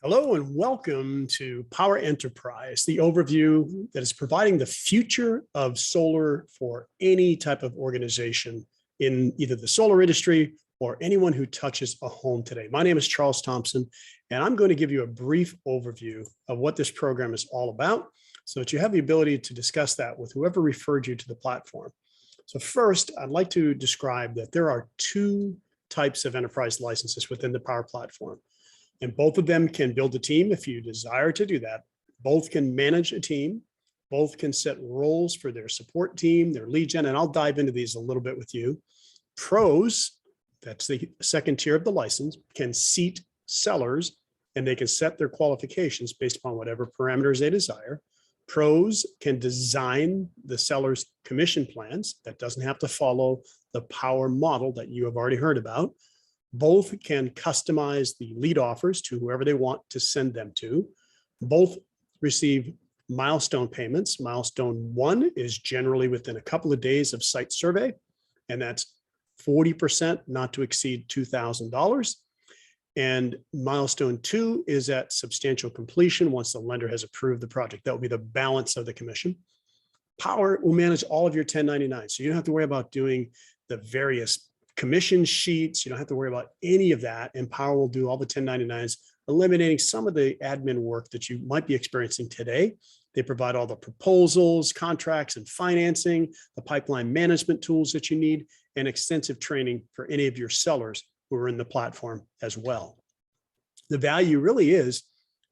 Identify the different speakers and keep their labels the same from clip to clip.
Speaker 1: Hello and welcome to Powur Enterprise, the overview that is providing the future of solar for any type of organization in either the solar industry or anyone who touches a home today. My name is Charles Thompson, and I'm going to give you a brief overview of what this program is all about so that you have the ability to discuss that with whoever referred you to the platform. So first, I'd like to describe that there are two types of enterprise licenses within the Powur platform. And both of them can build a team if you desire to do that. Both can manage a team. Both can set roles for their support team, their lead gen, and I'll dive into these a little bit with you. Pros, that's the second tier of the license, can seat sellers and they can set their qualifications based upon whatever parameters they desire. Pros can design the seller's commission plans. That doesn't have to follow the Powur model that you have already heard about. Both can customize the lead offers to whoever they want to send them to. Both receive milestone payments. Milestone 1 is generally within a couple of days of site survey, and that's 40% not to exceed $2,000. And milestone 2 is at substantial completion once the lender has approved the project. That will be the balance of the commission. Powur will manage all of your 1099s, so you don't have to worry about doing the various commission sheets. You don't have to worry about any of that. And Powur will do all the 1099s, eliminating some of the admin work that you might be experiencing today. They provide all the proposals, contracts, and financing, the pipeline management tools that you need, and extensive training for any of your sellers who are in the platform as well. The value really is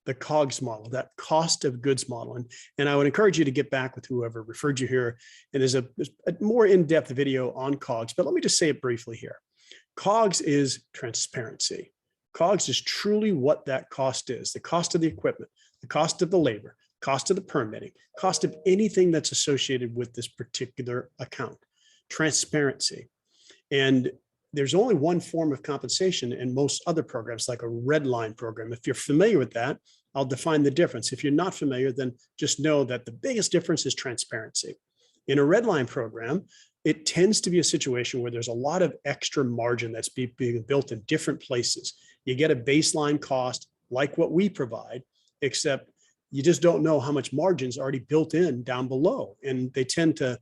Speaker 1: the COGS model, that cost of goods model. And I would encourage you to get back with whoever referred you here. And there's a more in-depth video on COGS, but let me just say it briefly here. COGS is transparency. COGS is truly what that cost is: the cost of the equipment, the cost of the labor, cost of the permitting, cost of anything that's associated with this particular account. Transparency. And there's only one form of compensation in most other programs, like a red line program. If you're familiar with that, I'll define the difference. If you're not familiar, then just know that the biggest difference is transparency. In a red line program, it tends to be a situation where there's a lot of extra margin that's being built in different places. You get a baseline cost like what we provide, except you just don't know how much margin's already built in down below. And they tend to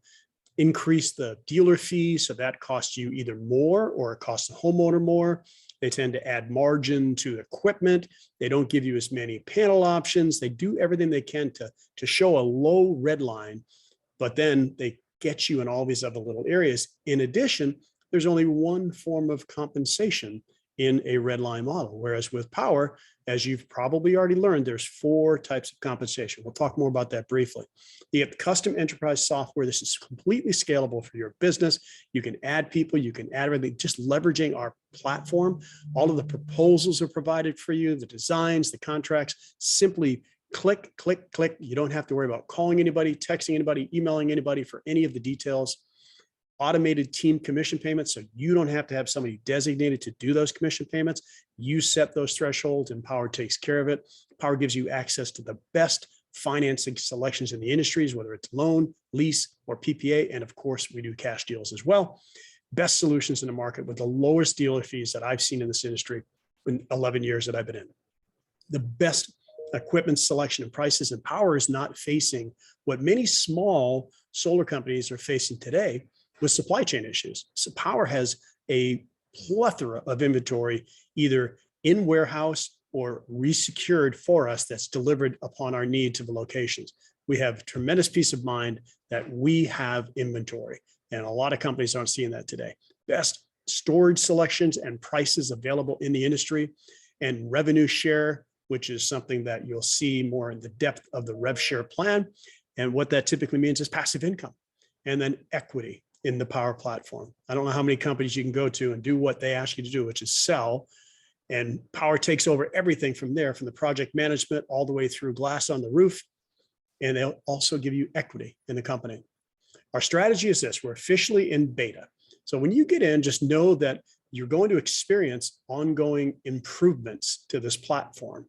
Speaker 1: increase the dealer fee, so that costs you either more or it costs the homeowner more. They tend to add margin to equipment. They don't give you as many panel options. They do everything they can to show a low red line, but then they get you in all these other little areas. In addition, there's only one form of compensation in a red line model, whereas with Powur, as you've probably already learned, there's 4 types of compensation. We'll talk more about that briefly. You have custom enterprise software. This is completely scalable for your business. You can add people, you can add everything, just leveraging our platform. All of the proposals are provided for you, the designs, the contracts. Simply click, click, click. You don't have to worry about calling anybody, texting anybody, emailing anybody for any of the details. Automated team commission payments, so you don't have to have somebody designated to do those commission payments. You set those thresholds and Powur takes care of it. Powur gives you access to the best financing selections in the industries, whether it's loan, lease, or PPA. And of course, we do cash deals as well. Best solutions in the market with the lowest dealer fees that I've seen in this industry in 11 years that I've been in. The best equipment selection and prices, and Powur is not facing what many small solar companies are facing today with supply chain issues. So Powur has a plethora of inventory, either in warehouse or resecured for us, that's delivered upon our need to the locations. We have tremendous peace of mind that we have inventory, and a lot of companies aren't seeing that today. Best storage selections and prices available in the industry, and revenue share, which is something that you'll see more in the depth of the rev share plan. And what that typically means is passive income, and then equity in the Powur platform. I don't know how many companies you can go to and do what they ask you to do, which is sell. And Powur takes over everything from there, from the project management all the way through glass on the roof. And they'll also give you equity in the company. Our strategy is this: we're officially in beta. So when you get in, just know that you're going to experience ongoing improvements to this platform.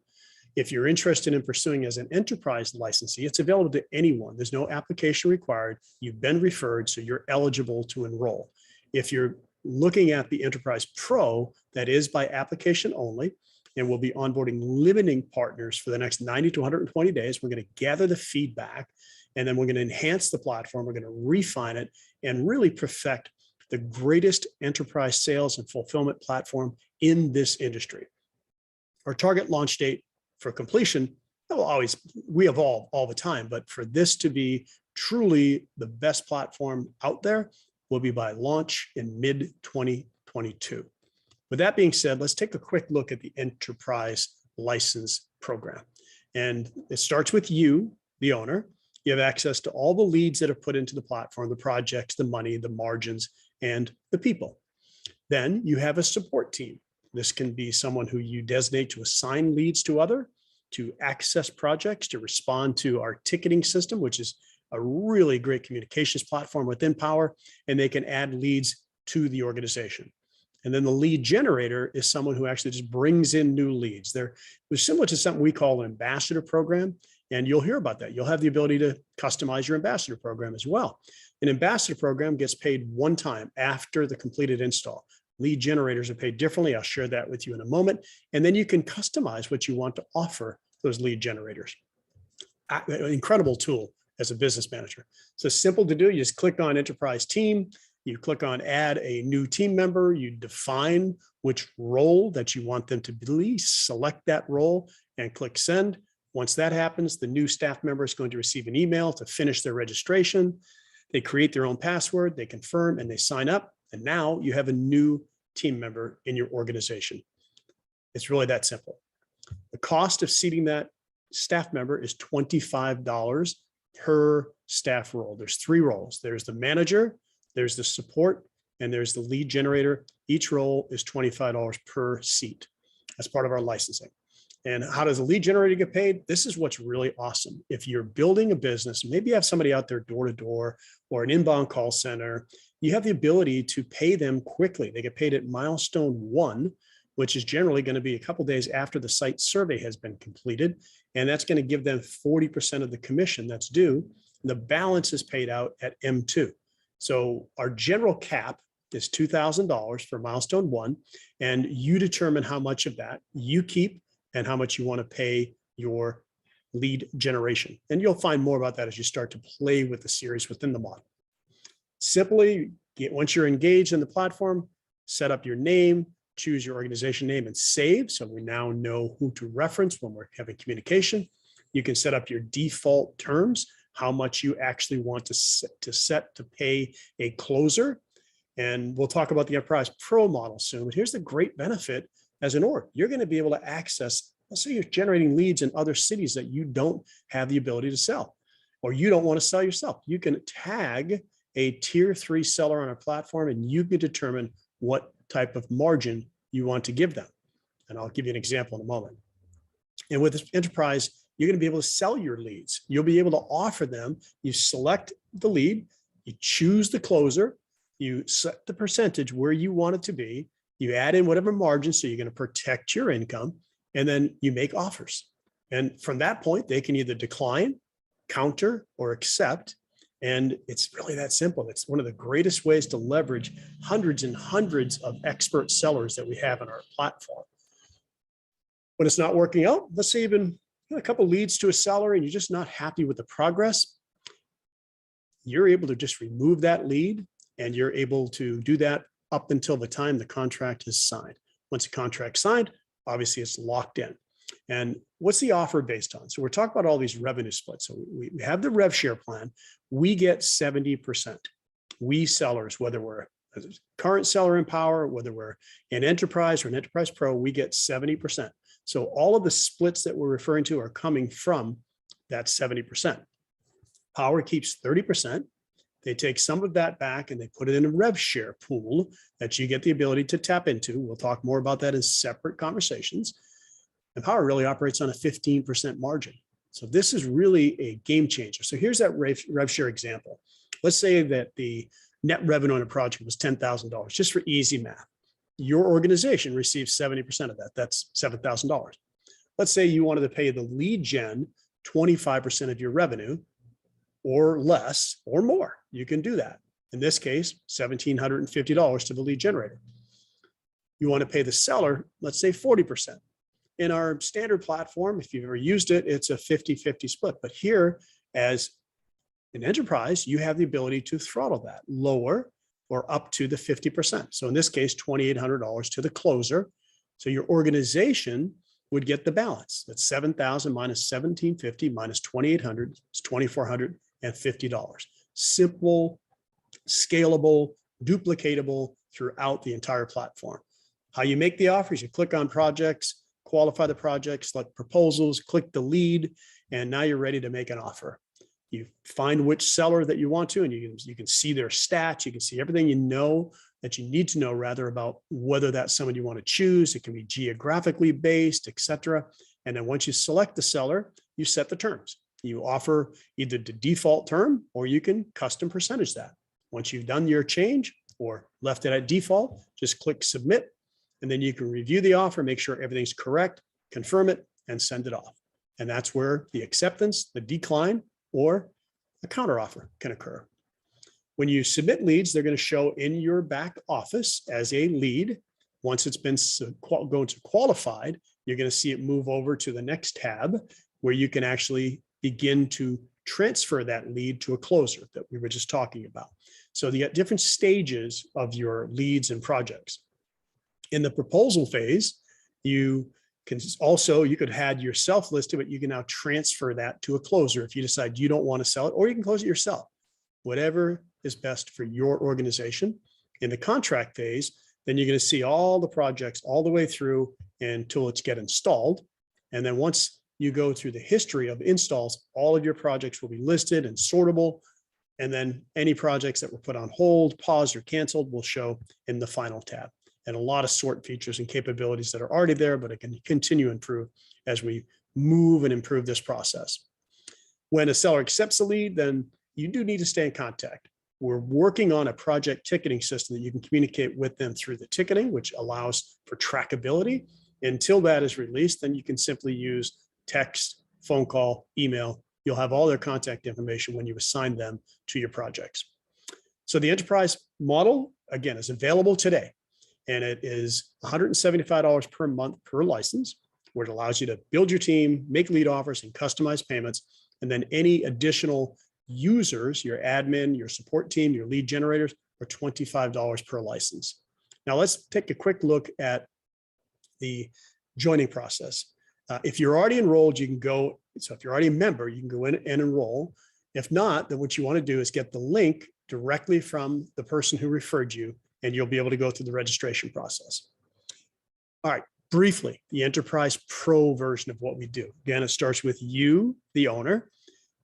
Speaker 1: If you're interested in pursuing as an enterprise licensee, it's available to anyone. There's no application required. You've been referred, so you're eligible to enroll. If you're looking at the Enterprise Pro, that is by application only, and we'll be onboarding limiting partners for the next 90 to 120 days. We're going to gather the feedback, and then we're going to enhance the platform. We're going to refine it and really perfect the greatest enterprise sales and fulfillment platform in this industry. Our target launch date for completion, we evolve all the time, but for this to be truly the best platform out there will be by launch in mid-2022. With that being said, let's take a quick look at the enterprise license program. And it starts with you, the owner. You have access to all the leads that are put into the platform, the projects, the money, the margins, and the people. Then you have a support team. This can be someone who you designate to assign leads to other, to access projects, to respond to our ticketing system, which is a really great communications platform within Powur, and they can add leads to the organization. And then the lead generator is someone who actually just brings in new leads. They're similar to something we call an ambassador program, and you'll hear about that. You'll have the ability to customize your ambassador program as well. An ambassador program gets paid one time after the completed install. Lead generators are paid differently. I'll share that with you in a moment. And then you can customize what you want to offer those lead generators. An incredible tool as a business manager. So simple to do. You just click on Enterprise Team. You click on Add a new team member. You define which role that you want them to be, select that role, and click Send. Once that happens, the new staff member is going to receive an email to finish their registration. They create their own password, they confirm, and they sign up. And now you have a new team member in your organization. It's really that simple. The cost of seating that staff member is $25 per staff role. There's 3 roles. There's the manager, there's the support, and there's the lead generator. Each role is $25 per seat as part of our licensing. And how does a lead generator get paid? This is what's really awesome. If you're building a business, maybe you have somebody out there door to door or an inbound call center, you have the ability to pay them quickly. They get paid at milestone 1, which is generally going to be a couple of days after the site survey has been completed. And that's going to give them 40% of the commission that's due. The balance is paid out at M2. So our general cap is $2,000 for milestone 1. And you determine how much of that you keep and how much you want to pay your lead generation. And you'll find more about that as you start to play with the series within the model. Simply, once you're engaged in the platform, set up your name, choose your organization name, and save. So we now know who to reference when we're having communication. You can set up your default terms, how much you actually want to set to pay a closer. And we'll talk about the Enterprise Pro model soon. But here's the great benefit as an org. You're going to be able to access, let's say you're generating leads in other cities that you don't have the ability to sell, or you don't want to sell yourself. You can tag a tier 3 seller on our platform, and you can determine what type of margin you want to give them. And I'll give you an example in a moment. And with this enterprise, you're going to be able to sell your leads. You'll be able to offer them. You select the lead, you choose the closer, you set the percentage where you want it to be, you add in whatever margin, so you're going to protect your income, and then you make offers. And from that point, they can either decline, counter, or accept. And it's really that simple. It's one of the greatest ways to leverage hundreds and hundreds of expert sellers that we have on our platform. When it's not working out, let's say you've been a couple leads to a seller and you're just not happy with the progress, you're able to just remove that lead, and you're able to do that up until the time the contract is signed. Once the contract's signed, obviously it's locked in. And what's the offer based on? So we're talking about all these revenue splits. So we have the rev share plan. We get 70%. We sellers, whether we're a current seller in Powur, whether we're an enterprise or an enterprise pro, we get 70%. So all of the splits that we're referring to are coming from that 70%. Powur keeps 30%. They take some of that back and they put it in a rev share pool that you get the ability to tap into. We'll talk more about that in separate conversations. And Powur really operates on a 15% margin. So this is really a game changer. So here's that rev share example. Let's say that the net revenue on a project was $10,000, just for easy math. Your organization receives 70% of that. That's $7,000. Let's say you wanted to pay the lead gen 25% of your revenue, or less or more. You can do that. In this case, $1,750 to the lead generator. You want to pay the seller, let's say 40%. In our standard platform, if you've ever used it, it's a 50-50 split. But here, as an enterprise, you have the ability to throttle that lower or up to the 50%. So in this case, $2,800 to the closer. So your organization would get the balance. That's 7,000 minus 1,750 minus 2,800 is $2,450. Simple, scalable, duplicatable throughout the entire platform. How you make the offers, you click on projects, qualify the project, select proposals, click the lead, and now you're ready to make an offer. You find which seller that you want to, and you can see their stats. You can see everything you know that you need to know rather about whether that's someone you want to choose. It can be geographically based, etc. And then once you select the seller, you set the terms. You offer either the default term or you can custom percentage that. Once you've done your change or left it at default, just click submit, and then you can review the offer, make sure everything's correct, confirm it, and send it off. And that's where the acceptance, the decline, or a counteroffer can occur. When you submit leads, they're going to show in your back office as a lead. Once it's been going to qualified, you're going to see it move over to the next tab where you can actually begin to transfer that lead to a closer that we were just talking about. So you got different stages of your leads and projects. In the proposal phase, you could have yourself listed, but you can now transfer that to a closer if you decide you don't want to sell it, or you can close it yourself, whatever is best for your organization. In the contract phase, then you're going to see all the projects all the way through until it's get installed. And then once you go through the history of installs, all of your projects will be listed and sortable. And then any projects that were put on hold, paused, or canceled will show in the final tab. And a lot of sort features and capabilities that are already there, but it can continue to improve as we move and improve this process. When a seller accepts a lead, then you do need to stay in contact. We're working on a project ticketing system that you can communicate with them through the ticketing, which allows for trackability. Until that is released, then you can simply use text, phone call, email. You'll have all their contact information when you assign them to your projects. So the enterprise model, again, is available today. And it is $175 per month per license, where it allows you to build your team, make lead offers, and customize payments. And then any additional users, your admin, your support team, your lead generators, are $25 per license. Now let's take a quick look at the joining process. If you're already enrolled, you can go. So if you're already a member, you can go in and enroll. If not, then what you want to do is get the link directly from the person who referred you, and you'll be able to go through the registration process. All right, briefly, the Enterprise Pro version of what we do. Again, it starts with you, the owner,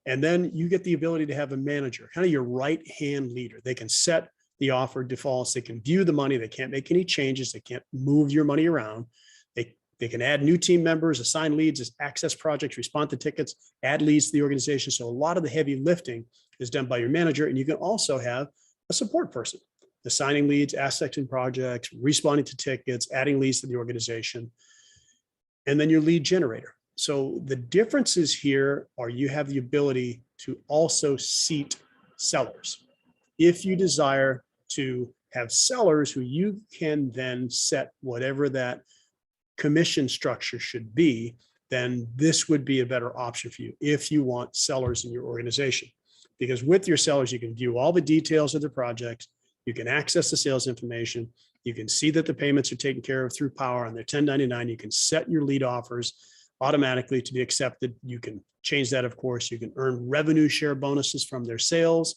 Speaker 1: and then you get the ability to have a manager, kind of your right-hand leader. They can set the offer defaults, they can view the money, they can't make any changes, they can't move your money around. They can add new team members, assign leads, access projects, respond to tickets, add leads to the organization. So a lot of the heavy lifting is done by your manager, and you can also have a support person, assigning leads, accessing projects, responding to tickets, adding leads to the organization, and then your lead generator. So the differences here are you have the ability to also seat sellers. If you desire to have sellers who you can then set whatever that commission structure should be, then this would be a better option for you if you want sellers in your organization. Because with your sellers, you can view all the details of the projects, you can access the sales information, you can see that the payments are taken care of through Powur on their 1099, you can set your lead offers automatically to be accepted. You can change that, of course. You can earn revenue share bonuses from their sales.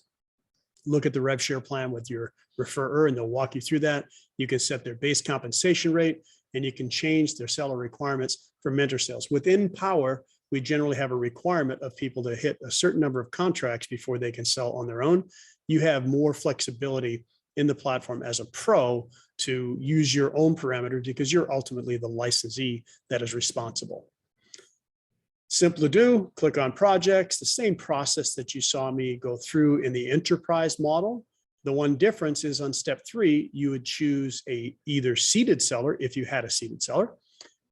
Speaker 1: Look at the rev share plan with your referrer and they'll walk you through that. You can set their base compensation rate, and you can change their seller requirements for mentor sales. Within Powur, we generally have a requirement of people to hit a certain number of contracts before they can sell on their own. You have more flexibility in the platform as a pro to use your own parameters because you're ultimately the licensee that is responsible. Simple to do, click on projects, the same process that you saw me go through in the enterprise model. The one difference is on step 3, you would choose a either seated seller if you had a seated seller,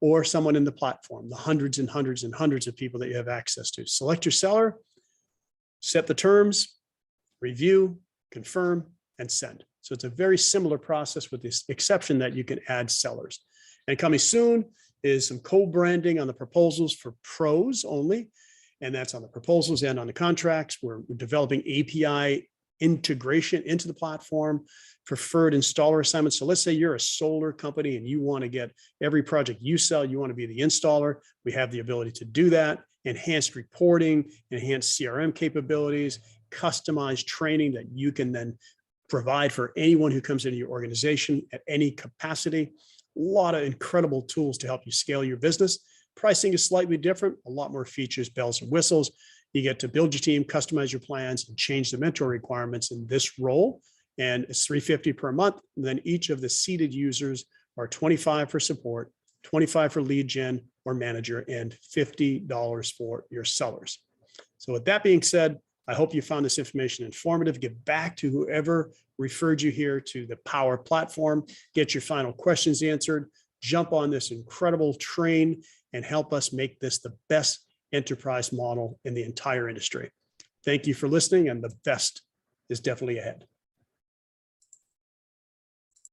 Speaker 1: or someone in the platform, the hundreds and hundreds and hundreds of people that you have access to. Select your seller, set the terms, review, confirm, and send. So it's a very similar process with this exception that you can add sellers. And coming soon is some co-branding on the proposals for pros only. And that's on the proposals and on the contracts. We're developing API integration into the platform, preferred installer assignments. So let's say you're a solar company and you want to get every project you sell, you want to be the installer. We have the ability to do that. Enhanced reporting, enhanced CRM capabilities, customized training that you can then provide for anyone who comes into your organization at any capacity. A lot of incredible tools to help you scale your business. Pricing is slightly different, a lot more features, bells and whistles. You get to build your team, customize your plans, and change the mentor requirements in this role. And it's $350 per month. And then each of the seated users are $25 for support, $25 for lead gen or manager, and $50 for your sellers. So with that being said, I hope you found this information informative. Get back to whoever referred you here to the Powur platform, get your final questions answered, jump on this incredible train and help us make this the best enterprise model in the entire industry. Thank you for listening, and the best is definitely ahead.